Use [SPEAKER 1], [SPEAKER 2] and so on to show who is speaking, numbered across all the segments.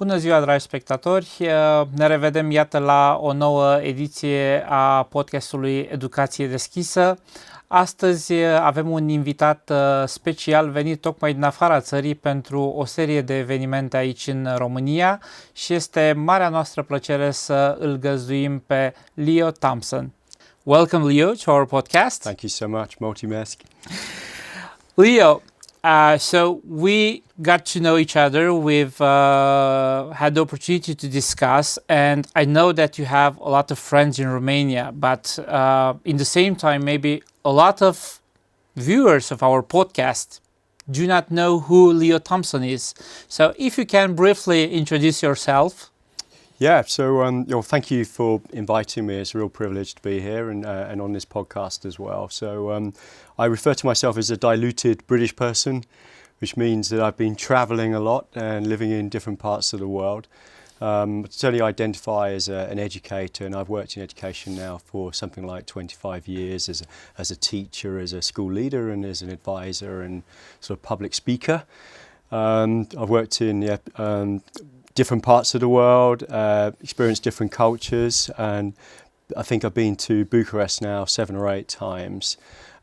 [SPEAKER 1] Bună ziua, dragi spectatori! Ne revedem, iată, la o nouă ediție a podcastului Educație Deschisă. Astăzi avem un invitat special venit tocmai din afara țării pentru o serie de evenimente aici în România și este marea noastră plăcere să îl găzduim pe Leo Thompson. Welcome, Leo, to our podcast.
[SPEAKER 2] Thank you so much. Mulțumesc.
[SPEAKER 1] Leo, so we got to know each other. We've had the opportunity to discuss, and I know that you have a lot of friends in Romania, but in the same time, maybe a lot of viewers of our podcast do not know who Leo Thompson is. So if you can briefly introduce yourself.
[SPEAKER 2] Yeah, so thank you for inviting me. It's a real privilege to be here and on this podcast as well. So I refer to myself as a diluted British person, which means that I've been travelling a lot and living in different parts of the world. I certainly identify as an educator, and I've worked in education now for something like 25 years as a teacher, as a school leader, and as an advisor and sort of public speaker. I've worked in different parts of the world, experienced different cultures, and I think I've been to Bucharest now 7 or 8 times.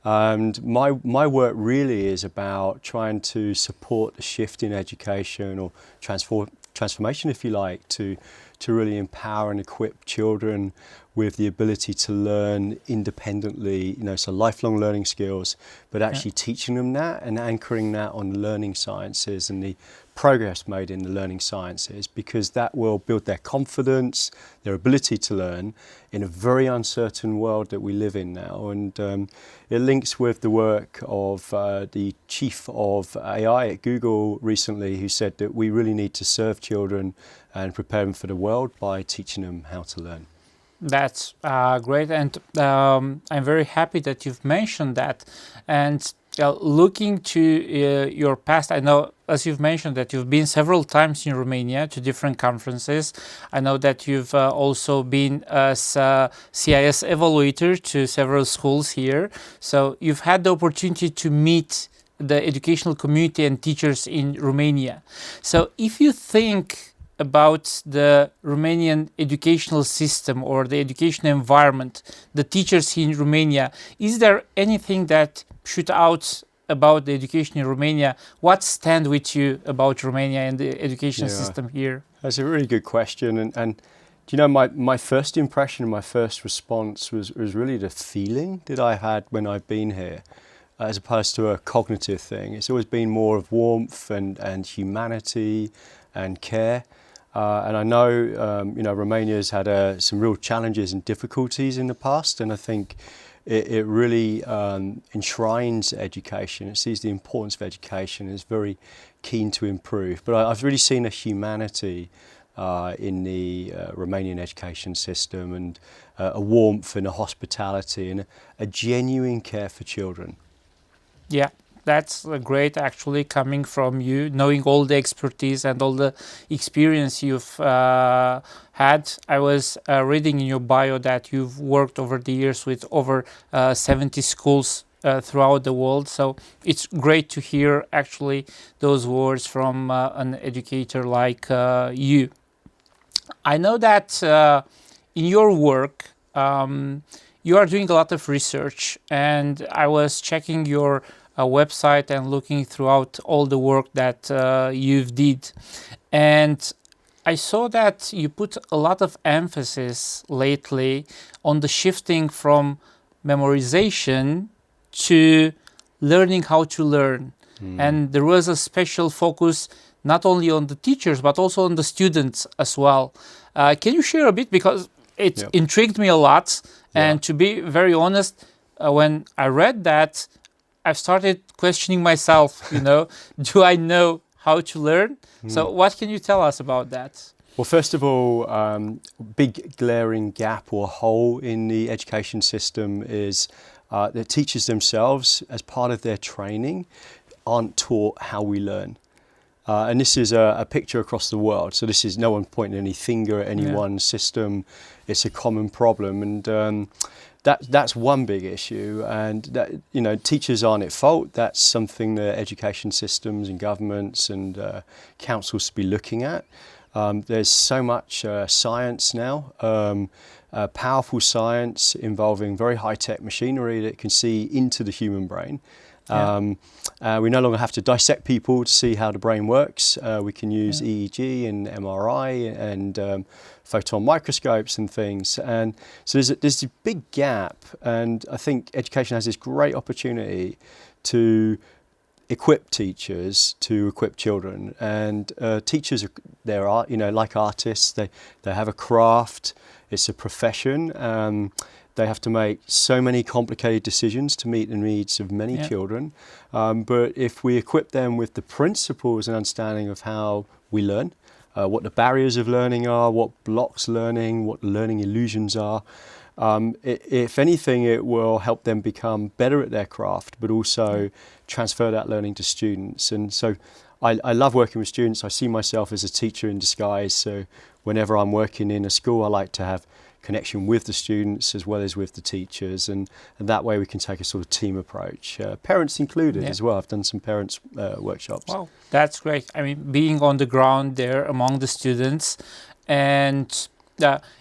[SPEAKER 2] And my work really is about trying to support the shift in education or transformation, if you like, to really empower and equip children with the ability to learn independently, so lifelong learning skills, but actually teaching them that and anchoring that on learning sciences and the progress made in the learning sciences, because that will build their confidence, their ability to learn in a very uncertain world that we live in now. And it links with the work of the chief of AI at Google recently, who said that we really need to serve children and prepare them for the world by teaching them how to learn.
[SPEAKER 1] That's great, and I'm very happy that you've mentioned that. And looking to your past, I know, as you've mentioned, that you've been several times in Romania to different conferences. I know that you've also been as a CIS evaluator to several schools here. So you've had the opportunity to meet the educational community and teachers in Romania. So if you think about the Romanian educational system or the education environment, the teachers in Romania, is there anything that shoot out about the education in Romania? What stand with you about Romania and the education system here?
[SPEAKER 2] That's a really good question, and do you know, my first impression and my first response was really the feeling that I had when I've been here, as opposed to a cognitive thing. It's always been more of warmth and humanity and care. And I know, Romania's had some real challenges and difficulties in the past, and I think it really enshrines education. It sees the importance of education and is very keen to improve. But I've really seen a humanity in the Romanian education system, and a warmth and a hospitality and a genuine care for children.
[SPEAKER 1] Yeah. That's great, actually, coming from you, knowing all the expertise and all the experience you've had. I was reading in your bio that you've worked over the years with over 70 schools throughout the world. So it's great to hear, actually, those words from an educator like you. I know that in your work, you are doing a lot of research, and I was checking your website and looking throughout all the work that you've did, and I saw that you put a lot of emphasis lately on the shifting from memorization to learning how to learn. And there was a special focus not only on the teachers but also on the students as well. Can you share a bit, because it intrigued me a lot, and to be very honest, when I read that, I've started questioning myself, do I know how to learn? So what can you tell us about that?
[SPEAKER 2] Well, first of all, big glaring gap or hole in the education system is that teachers themselves, as part of their training, aren't taught how we learn. And this is a picture across the world. So this is no one pointing any finger at any one system. It's a common problem. And that's one big issue, and that, teachers aren't at fault. That's something that education systems and governments and councils should be looking at. There's so much science now, powerful science involving very high-tech machinery that can see into the human brain. We no longer have to dissect people to see how the brain works. We can use EEG and MRI and photon microscopes and things. And so there's a big gap, and I think education has this great opportunity to equip teachers to equip children. And teachers, like artists, they have a craft, it's a profession. They have to make so many complicated decisions to meet the needs of many children. But if we equip them with the principles and understanding of how we learn, what the barriers of learning are, what blocks learning, what learning illusions are, if anything, it will help them become better at their craft, but also transfer that learning to students. And so I love working with students. I see myself as a teacher in disguise. So whenever I'm working in a school, I like to have connection with the students as well as with the teachers, and that way we can take a sort of team approach, parents included as well. I've done some parents workshops.
[SPEAKER 1] Wow, that's great. I mean, being on the ground there among the students, and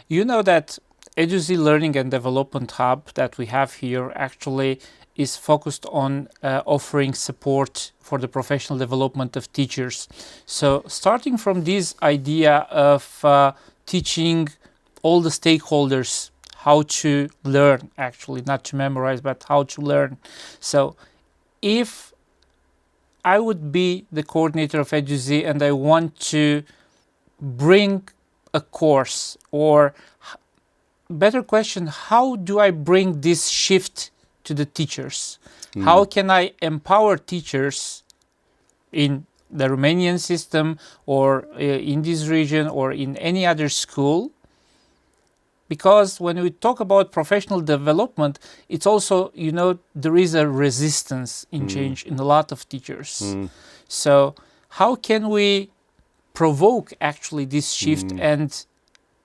[SPEAKER 1] you know that Educatie Learning and Development Hub that we have here actually is focused on offering support for the professional development of teachers. So starting from this idea of teaching all the stakeholders how to learn, actually, not to memorize, but how to learn. So if I would be the coordinator of Educatie and I want to bring a course, or better question, how do I bring this shift to the teachers? How can I empower teachers in the Romanian system or in this region or in any other school? Because when we talk about professional development, it's also, there is a resistance in change in a lot of teachers. So how can we provoke actually this shift and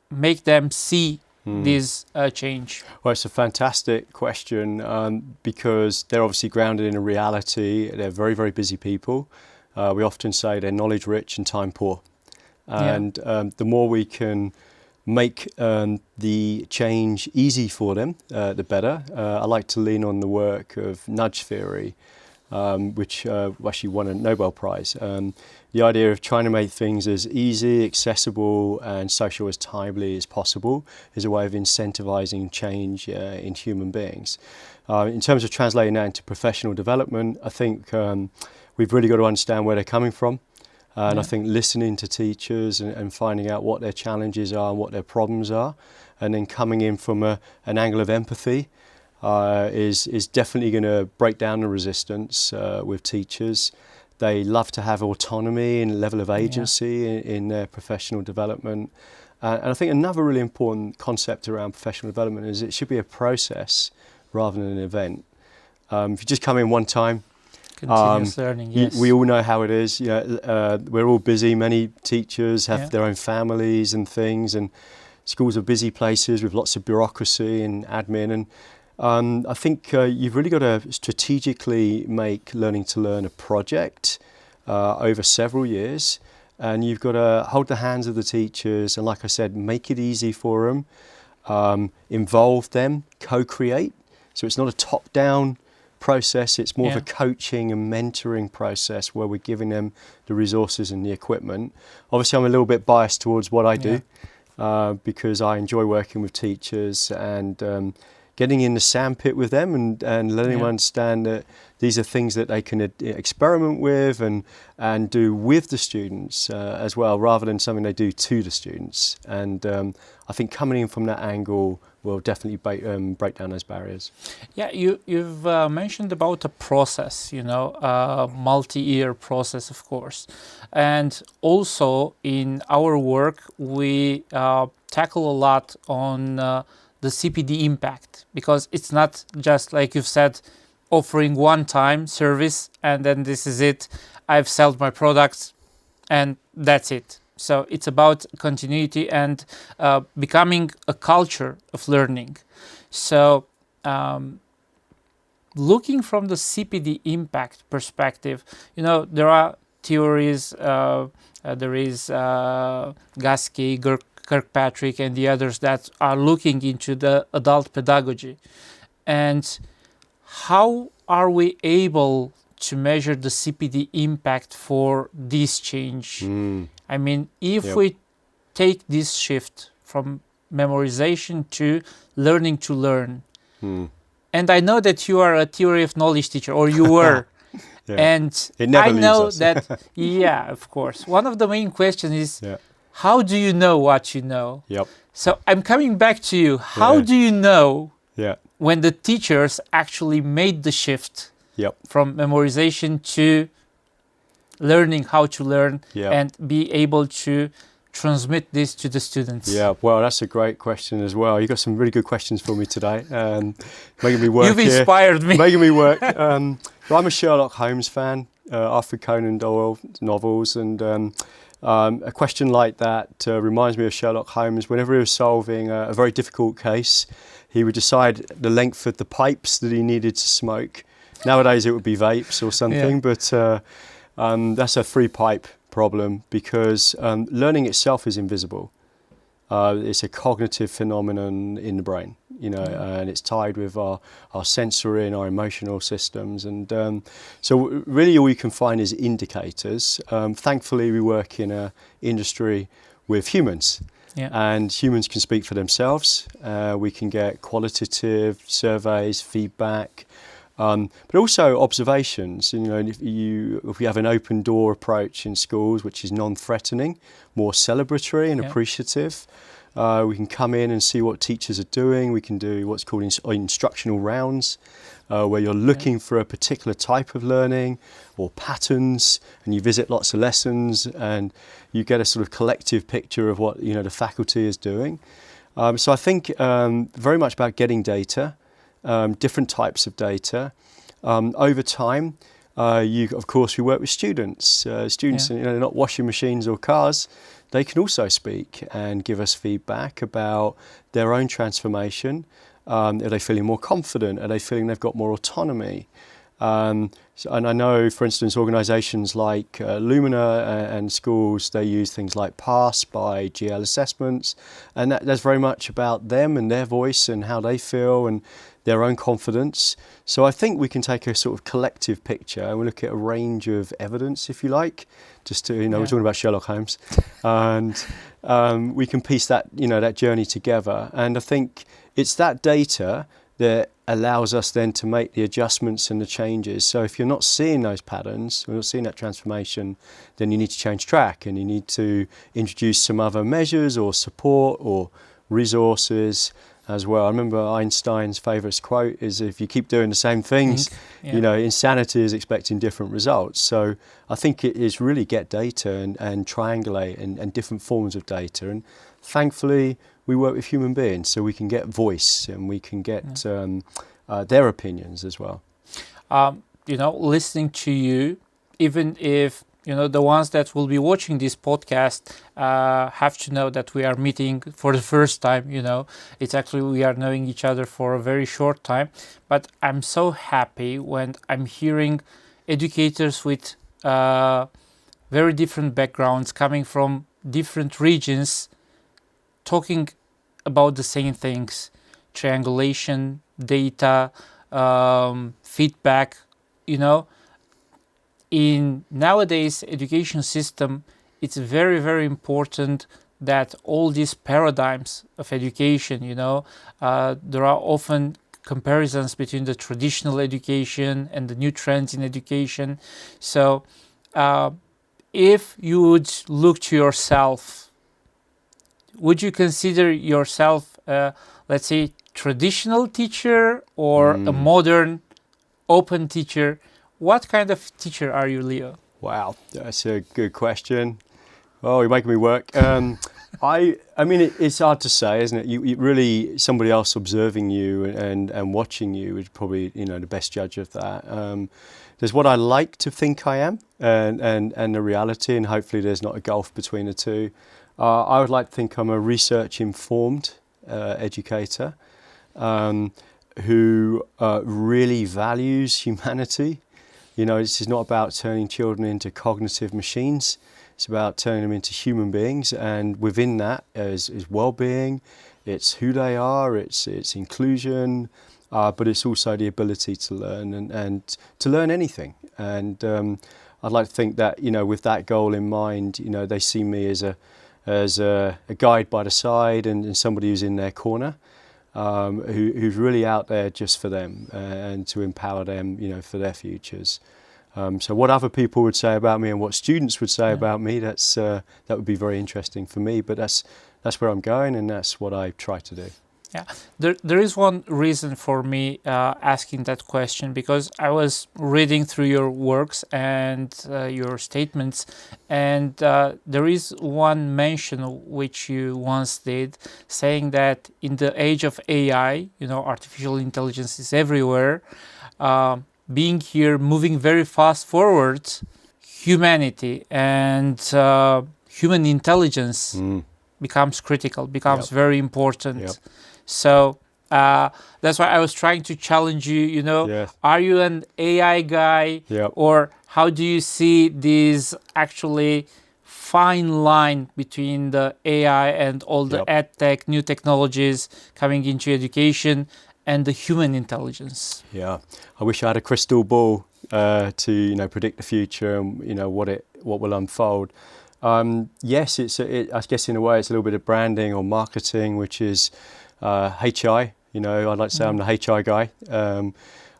[SPEAKER 1] make them see this change?
[SPEAKER 2] Well, it's a fantastic question because they're obviously grounded in a reality. They're very, very busy people. We often say they're knowledge rich and time poor. And the more we can make the change easy for them, the better. I like to lean on the work of nudge theory, which actually won a Nobel Prize. The idea of trying to make things as easy, accessible and social as timely as possible is a way of incentivizing change in human beings. In terms of translating that into professional development, I think we've really got to understand where they're coming from. And I think listening to teachers and finding out what their challenges are and what their problems are, and then coming in from an angle of empathy is definitely going to break down the resistance with teachers. They love to have autonomy and level of agency in their professional development. And I think another really important concept around professional development is it should be a process rather than an event. If you just come in one time,
[SPEAKER 1] continuous learning, yes.
[SPEAKER 2] We all know how it is. We're all busy. Many teachers have their own families and things, and schools are busy places with lots of bureaucracy and admin. And I think you've really got to strategically make Learning to Learn a project over several years, and you've got to hold the hands of the teachers and, like I said, make it easy for them, involve them, co-create. So it's not a top-down process, it's more of a coaching and mentoring process where we're giving them the resources and the equipment. Obviously, I'm a little bit biased towards what I do because I enjoy working with teachers and getting in the sandpit with them and letting them understand that these are things that they can experiment with and do with the students as well, rather than something they do to the students. And I think coming in from that angle will definitely break down those barriers.
[SPEAKER 1] Yeah, you've mentioned about a process, a multi-year process, of course. And also in our work, we tackle a lot on the CPD impact, because it's not just, like you've said, offering one-time service and then this is it. I've sold my products and that's it. So it's about continuity and becoming a culture of learning. So looking from the CPD impact perspective, there are theories. There is Gaskey, Kirkpatrick, and the others that are looking into the adult pedagogy. And how are we able to measure the CPD impact for this change? I mean, if we take this shift from memorization to learning to learn, and I know that you are a theory of knowledge teacher, or you were, and I know that, of course, one of the main questions is, how do you know what you know? So I'm coming back to you. How do you know when the teachers actually made the shift from memorization to learning how to learn and be able to transmit this to the students?
[SPEAKER 2] Well, that's a great question as well. You got some really good questions for me today, making me work.
[SPEAKER 1] You've inspired me.
[SPEAKER 2] Making me work. I'm a Sherlock Holmes fan, Arthur Conan Doyle novels, and a question like that reminds me of Sherlock Holmes. Whenever he was solving a very difficult case, he would decide the length of the pipes that he needed to smoke. Nowadays it would be vapes or something, but that's a three-pipe problem because learning itself is invisible. It's a cognitive phenomenon in the brain, and it's tied with our sensory and our emotional systems. And so really all you can find is indicators. Thankfully, we work in an industry with humans. And humans can speak for themselves. We can get qualitative surveys, feedback, but also observations. If we have an open door approach in schools, which is non-threatening, more celebratory and appreciative, we can come in and see what teachers are doing. We can do what's called instructional rounds, where you're looking for a particular type of learning or patterns, and you visit lots of lessons and you get a sort of collective picture of what the faculty is doing. So I think very much about getting data, different types of data. Over time, of course, we work with students. Students, they're not washing machines or cars. They can also speak and give us feedback about their own transformation. Are they feeling more confident? Are they feeling they've got more autonomy? And I know, for instance, organisations like Lumina and schools, they use things like PASS by GL assessments, and that's very much about them and their voice and how they feel and their own confidence. So I think we can take a sort of collective picture and we look at a range of evidence, if you like, just to, we're talking about Sherlock Holmes, and we can piece that, that journey together. And I think it's that data that allows us then to make the adjustments and the changes. So if you're not seeing those patterns, we're not seeing that transformation, then you need to change track and you need to introduce some other measures or support or resources as well. I remember Einstein's favourite quote is, if you keep doing the same things, insanity is expecting different results. So I think it is really get data and triangulate and different forms of data. And thankfully, we work with human beings, so we can get voice and we can get their opinions as well.
[SPEAKER 1] Listening to you, even if the ones that will be watching this podcast have to know that we are meeting for the first time. It's actually, we are knowing each other for a very short time, but I'm so happy when I'm hearing educators with very different backgrounds coming from different regions talking about the same things: triangulation, data, feedback. In nowadays education system, it's very, very important that all these paradigms of education, there are often comparisons between the traditional education and the new trends in education. So if you would look to yourself, would you consider yourself, let's say, traditional teacher or a modern open teacher? What kind of teacher are you, Leo?
[SPEAKER 2] Wow, that's a good question. Oh, you're making me work. I mean, it's hard to say, isn't it? You really, somebody else observing you and watching you is probably, the best judge of that. There's what I like to think I am and the reality, and hopefully there's not a gulf between the two. I would like to think I'm a research-informed educator who really values humanity. This is not about turning children into cognitive machines. It's about turning them into human beings, and within that is well-being. It's who they are. It's inclusion, but it's also the ability to learn and to learn anything. And I'd like to think that with that goal in mind, they see me as a guide by the side and somebody who's in their corner, who's really out there just for them and to empower them, for their futures. So what other people would say about me and what students would say about me, that would be very interesting for me. But that's where I'm going, and that's what I try to do.
[SPEAKER 1] Yeah, there is one reason for me asking that question, because I was reading through your works and your statements, and there is one mention which you once did, saying that in the age of AI, artificial intelligence is everywhere, being here, moving very fast forward, humanity and human intelligence becomes critical, becomes very important.
[SPEAKER 2] Yep.
[SPEAKER 1] So that's why I was trying to challenge you,
[SPEAKER 2] Yes.
[SPEAKER 1] Are you an AI guy?
[SPEAKER 2] Yep.
[SPEAKER 1] Or how do you see this actually fine line between the AI and all the ed tech, new technologies coming into education and the human intelligence?
[SPEAKER 2] Yeah, I wish I had a crystal ball to predict the future and what will unfold. Yes, I guess in a way it's a little bit of branding or marketing, which is HI. I'd like to say I'm the HI guy.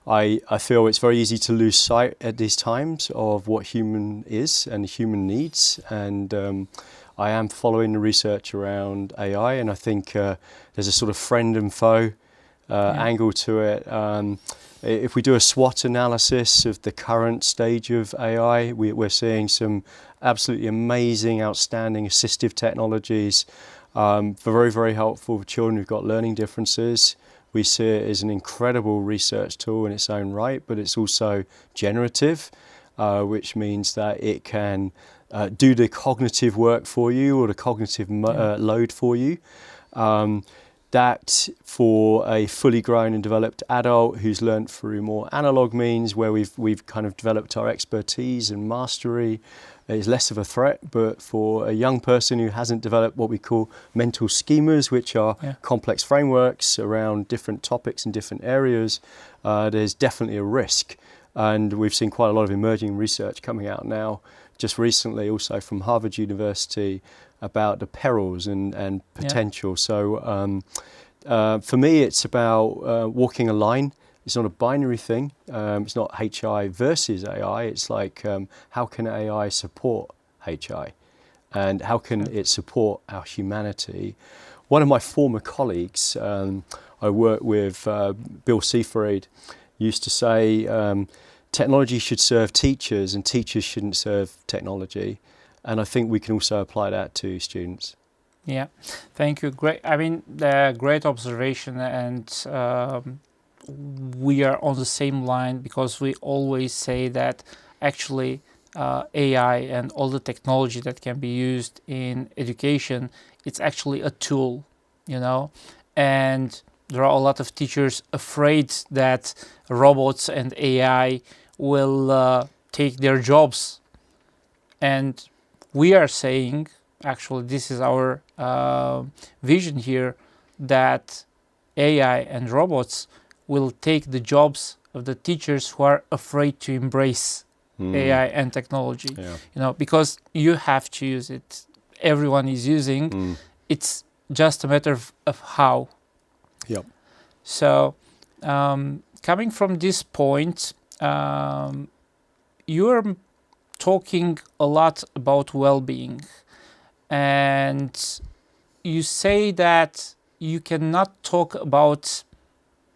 [SPEAKER 2] I feel it's very easy to lose sight at these times of what human is and human needs, and I am following the research around AI, and I think there's a sort of friend and foe angle to it. If we do a SWOT analysis of the current stage of AI, we're seeing some absolutely amazing, outstanding assistive technologies, very, very helpful for children who've got learning differences. We see it as an incredible research tool in its own right, but it's also generative, which means that it can do the cognitive work for you or the cognitive load for you. That for a fully grown and developed adult who's learnt through more analog means, where we've kind of developed our expertise and mastery, is less of a threat. But for a young person who hasn't developed what we call mental schemas, which are complex frameworks around different topics in different areas, there's definitely a risk. And we've seen quite a lot of emerging research coming out now, just recently also from Harvard University, about the perils and potential. So for me, it's about walking a line. It's not a binary thing. It's not HI versus AI. It's like, how can AI support HI? And how can it support our humanity? One of my former colleagues, I worked with, Bill Seafried, used to say, technology should serve teachers and teachers shouldn't serve technology. And I think we can also apply that to students.
[SPEAKER 1] Yeah, thank you. Great. I mean, great observation, and we are on the same line, because we always say that actually AI and all the technology that can be used in education, it's actually a tool, and there are a lot of teachers afraid that robots and AI will take their jobs. And we are saying, actually, this is our vision here, that AI and robots will take the jobs of the teachers who are afraid to embrace AI and technology. Because you have to use it. Everyone is using. It's just a matter of how.
[SPEAKER 2] Yep.
[SPEAKER 1] So, coming from this point, you're talking a lot about well-being, and you say that you cannot talk about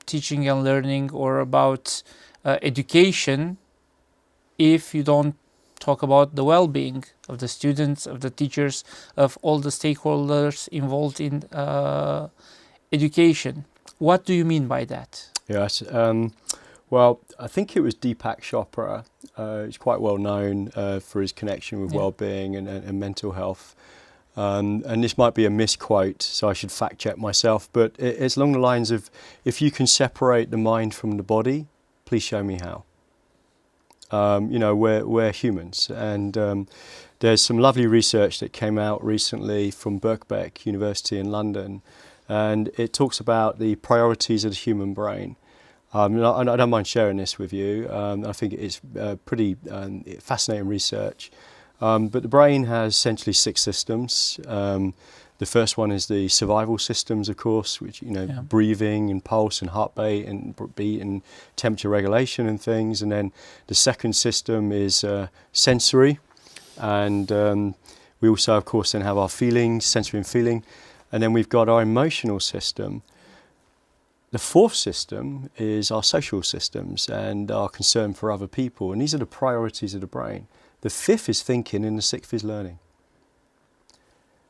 [SPEAKER 1] teaching and learning or about education if you don't talk about the well-being of the students, of the teachers, of all the stakeholders involved in education. What do you mean by that?
[SPEAKER 2] Yes. Well, I think it was Deepak Chopra. He's quite well known for his connection with well-being and mental health. And this might be a misquote, so I should fact check myself, but it's along the lines of, if you can separate the mind from the body, please show me how. we're humans. And there's some lovely research that came out recently from Birkbeck University in London, and it talks about the priorities of the human brain. I don't mind sharing this with you. I think it is pretty fascinating research. But the brain has essentially 6 systems. The first one is the survival systems, of course, which, breathing and pulse and heartbeat and beat and temperature regulation and things. And then the second system is sensory. And we also, of course, then have our feelings, sensory and feeling. And then we've got our emotional system. The fourth system is our social systems and our concern for other people. And these are the priorities of the brain. The fifth is thinking and the sixth is learning.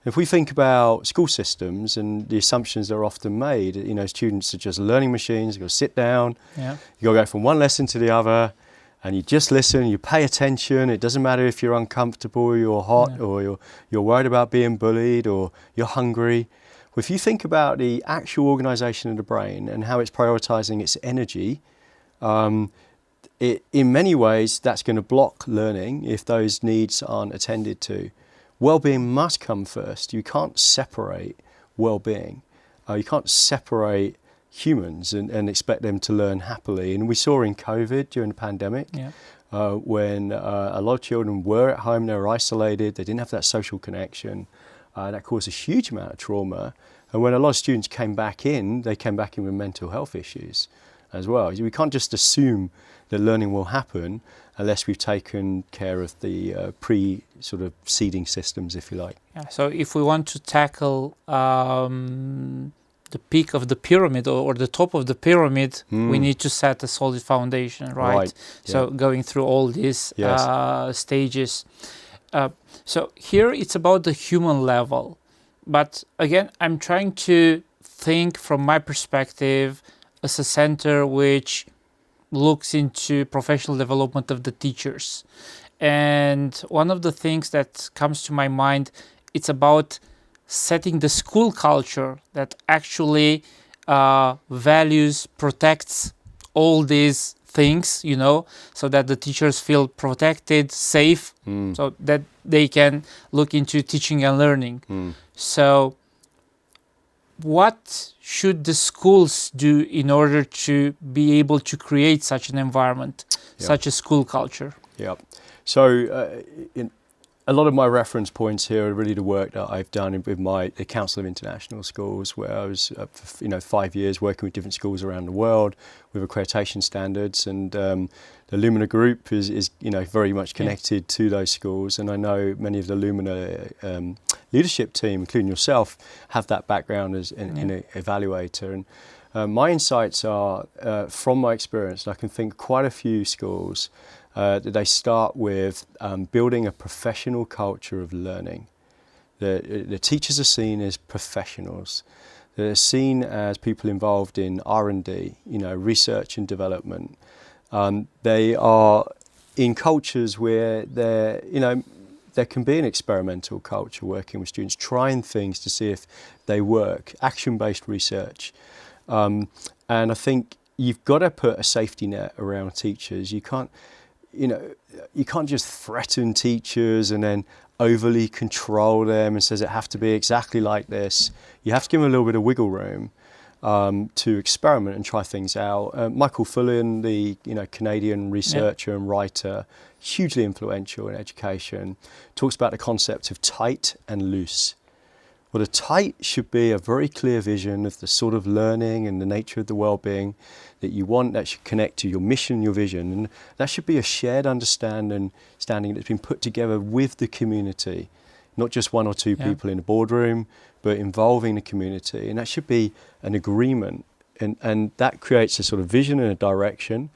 [SPEAKER 2] If we think about school systems and the assumptions that are often made, students are just learning machines, you've got to sit down, you've got to go from one lesson to the other, and you just listen, you pay attention. It doesn't matter if you're uncomfortable, or you're hot, or you're worried about being bullied, or you're hungry. Well, if you think about the actual organisation of the brain and how it's prioritising its energy, in many ways that's going to block learning if those needs aren't attended to. Well-being must come first. You can't separate well-being. You can't separate humans and expect them to learn happily. And we saw in COVID during the pandemic, when a lot of children were at home, they were isolated, they didn't have that social connection. That caused a huge amount of trauma. And when a lot of students came back in, they came back in with mental health issues as well. We can't just assume that learning will happen unless we've taken care of the sort of seeding systems, if you like.
[SPEAKER 1] Yeah, so if we want to tackle the peak of the pyramid or the top of the pyramid, we need to set a solid foundation, right? So going through all these stages. So here it's about the human level. But again, I'm trying to think from my perspective as a center which looks into professional development of the teachers. And one of the things that comes to my mind, it's about setting the school culture that actually values, protects all these things, so that the teachers feel protected, safe, so that they can look into teaching and learning. So what should the schools do in order to be able to create such an environment, such a school culture? Yeah.
[SPEAKER 2] So a lot of my reference points here are really the work that I've done with the Council of International Schools, where I was for 5 years working with different schools around the world with accreditation standards, and the Lumina Group is very much connected to those schools, and I know many of the Lumina leadership team, including yourself, have that background as an evaluator. And my insights are from my experience, and I can think quite a few schools that they start with building a professional culture of learning. The teachers are seen as professionals. They're seen as people involved in R&D, research and development. They are in cultures where there can be an experimental culture, working with students, trying things to see if they work, action-based research. And I think you've got to put a safety net around teachers. You can't just threaten teachers and then overly control them and says it have to be exactly like this. You have to give them a little bit of wiggle room to experiment and try things out. Michael Fullan, the Canadian researcher and writer, hugely influential in education, talks about the concept of tight and loose. Well, the tight should be a very clear vision of the sort of learning and the nature of the well-being that you want, that should connect to your mission, your vision, and that should be a shared understanding that's been put together with the community, not just one or two people in a boardroom, but involving the community, and that should be an agreement, and that creates a sort of vision and a direction.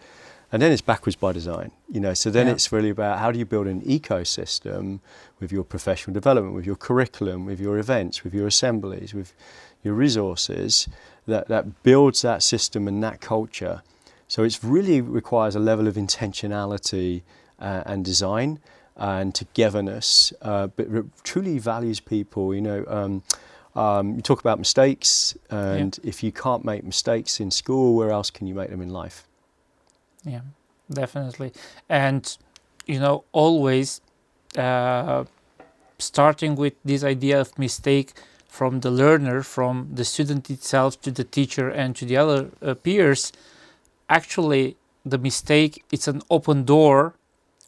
[SPEAKER 2] And then it's backwards by design, so then it's really about how do you build an ecosystem with your professional development, with your curriculum, with your events, with your assemblies, with your resources, that builds that system and that culture. So it really requires a level of intentionality and design and togetherness, but truly values people. You talk about mistakes, and if you can't make mistakes in school, where else can you make them in life?
[SPEAKER 1] Yeah. Definitely. And, always starting with this idea of mistake from the learner, from the student itself to the teacher and to the other peers, actually the mistake, it's an open door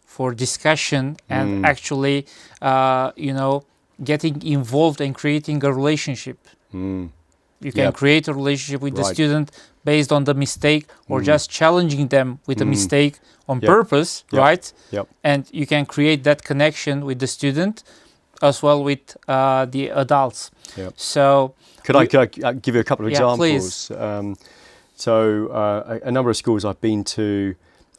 [SPEAKER 1] for discussion and actually, getting involved and creating a relationship. You can create a relationship with the student based on the mistake, or just challenging them with the mistake on purpose, right? And you can create that connection with the student as well with the adults. So
[SPEAKER 2] could I give you a couple of examples?
[SPEAKER 1] Please.
[SPEAKER 2] A number of schools I've been to,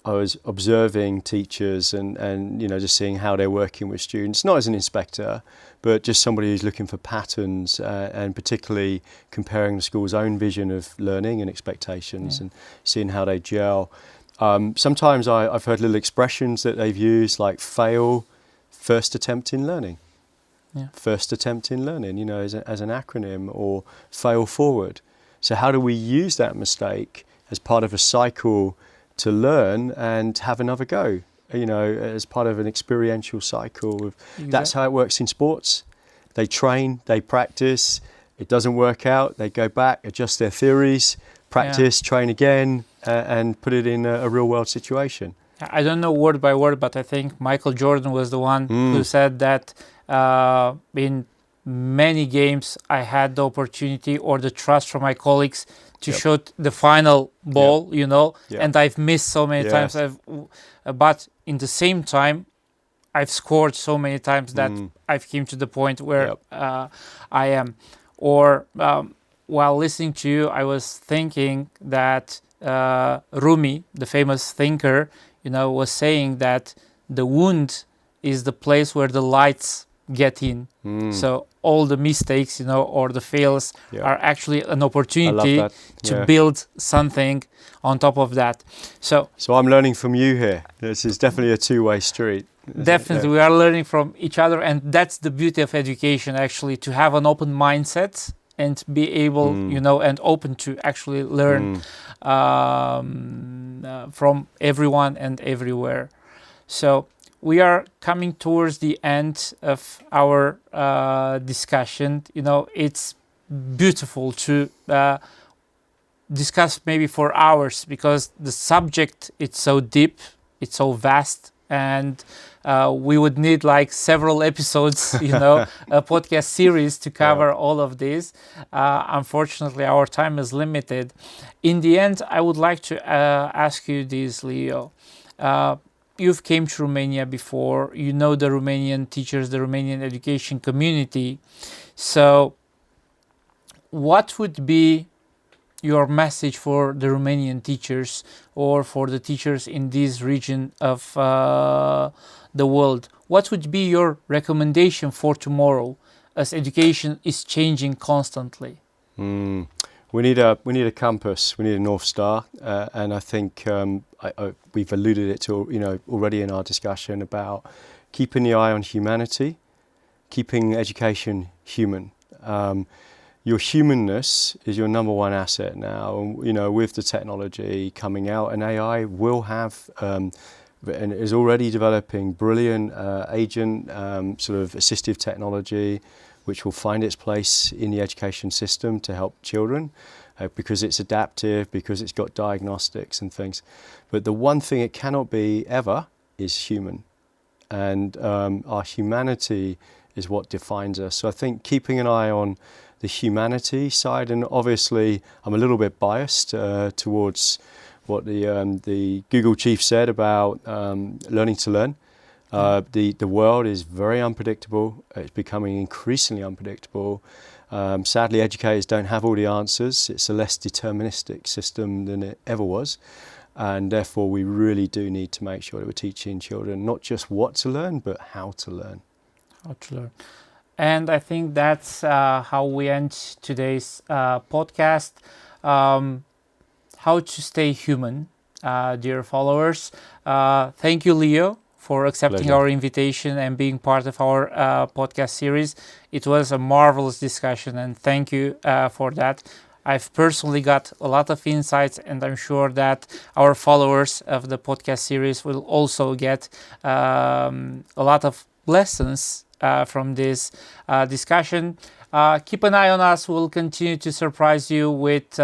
[SPEAKER 2] I was observing teachers and just seeing how they're working with students, not as an inspector, but just somebody who's looking for patterns and particularly comparing the school's own vision of learning and expectations and seeing how they gel. Sometimes I've heard little expressions that they've used, like fail, first attempt in learning. First attempt in learning, as an acronym, or fail forward. So how do we use that mistake as part of a cycle to learn and have another go, as part of an experiential cycle? That's how it works in sports. They train, they practice, it doesn't work out, they go back, adjust their theories, practice, train again, and put it in a real world situation.
[SPEAKER 1] I don't know word by word, but I think Michael Jordan was the one who said that in many games I had the opportunity or the trust from my colleagues to shoot the final ball, and I've missed so many times. But in the same time, I've scored so many times that I've came to the point where I am. Or while listening to you, I was thinking that Rumi, the famous thinker, was saying that the wound is the place where the lights get in. So all the mistakes, or the fails are actually an opportunity to build something on top of that. So
[SPEAKER 2] I'm learning from you here. This is definitely a two-way street.
[SPEAKER 1] Definitely, we are learning from each other, and that's the beauty of education, actually, to have an open mindset and be able, and open to actually learn from everyone and everywhere. So we are coming towards the end of our discussion. It's beautiful to discuss maybe for hours, because the subject, it's so deep, it's so vast, and we would need like several episodes, a podcast series to cover all of this. Unfortunately, our time is limited. In the end, I would like to ask you this, Leo. You've came to Romania before, the Romanian teachers, the Romanian education community. So what would be your message for the Romanian teachers, or for the teachers in this region of the world? What would be your recommendation for tomorrow, as education is changing constantly?
[SPEAKER 2] We need a compass. We need a North Star, and I think we've alluded it to already in our discussion about keeping the eye on humanity, keeping education human. Your humanness is your number one asset now, and with the technology coming out, and AI will have and is already developing brilliant agent sort of assistive technology, which will find its place in the education system to help children, because it's adaptive, because it's got diagnostics and things. But the one thing it cannot be ever is human, and our humanity is what defines us. So I think keeping an eye on the humanity side, and obviously I'm a little bit biased towards what the Google chief said about learning to learn. The world is very unpredictable. It's becoming increasingly unpredictable. Sadly, educators don't have all the answers. It's a less deterministic system than it ever was, and therefore we really do need to make sure that we're teaching children not just what to learn, but how to learn.
[SPEAKER 1] How to learn. And I think that's how we end today's podcast. How to stay human, dear followers. Thank you, Leo, for accepting our invitation and being part of our podcast series. It was a marvelous discussion, and thank you for that. I've personally got a lot of insights, and I'm sure that our followers of the podcast series will also get a lot of lessons from this discussion. Keep an eye on us. We'll continue to surprise you with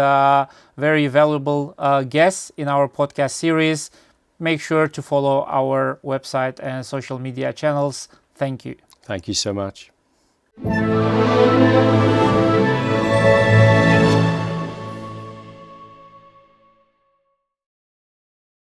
[SPEAKER 1] very valuable guests in our podcast series. Make sure to follow our website and social media channels. Thank you.
[SPEAKER 2] Thank you so much.